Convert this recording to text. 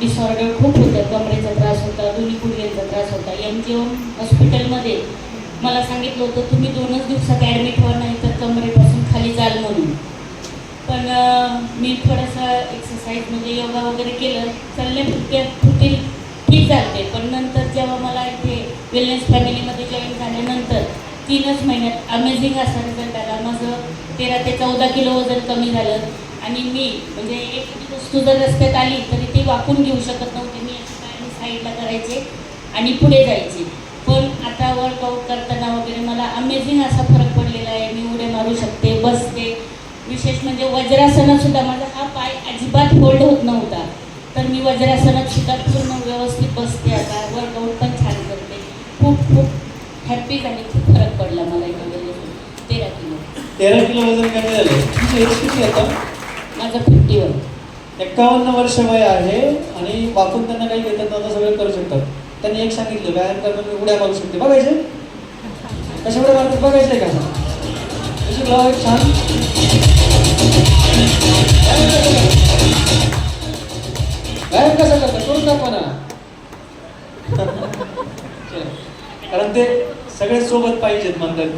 Disorder खूप होतं, कमरेचा त्रास होता, दोन्ही गुडघ्यांचा त्रास होता. MGM हॉस्पिटलमध्ये मला सांगितलं होतं तुम्ही 2च दिवसात ॲडमिट व्हा, नाही तर कमरेपासून खाली जाल म्हणून. पण मी थोडासा एक्सरसाइज म्हणजे योगा वगैरे केलं, चलणे ठीक झाले. पण नंतर जेव्हा मला इथे वेलनेस फॅमिलीमध्ये जॉईन झाल्यानंतर 3च महिन्यात अमेझिंग असा रिझल्ट आला. माझं 13 ते 14 किलो वजन कमी झालं. आणि मी म्हणजे एखादी वस्तू जर रस्त्यात आली तरी ती वाकून घेऊ शकत नव्हते. मी अशी पायाने साईडला करायचे आणि पुढे जायचे. पण आता वर्कआउट करताना वगैरे मला अमेझिंग असा फरक पडलेला आहे. मी उड्या मारू शकते, बसते. विशेष म्हणजे वज्रासनात सुद्धा माझा हा पाय अजिबात होल्ड होत नव्हता, तर मी वज्रासनात सुद्धा पूर्ण व्यवस्थित बसते. आता वर्कआउट पण छान करते. खूप खूप हॅप्पी झाले. खूप फरक पडला मला यामध्ये. 13 किलो. 13 किलो वजन कमी झालं. तुमचं एज किती आता? माझं 51. 51 वर्ष वय आहे आणि वाकून त्यांना काही घेतात नव्हतं, सगळं करू शकतात. त्यांनी एक सांगितलं व्यायाम करणं मी उड्या मारू शकते. बघायचे कशा उड्या मारतात बघायचे का? कशी ब्लाव एक छान. व्यायाम कसा करतात करून दाखवा ना. कारण ते सगळे सोबत पाहिजेत म्हणतात त्या.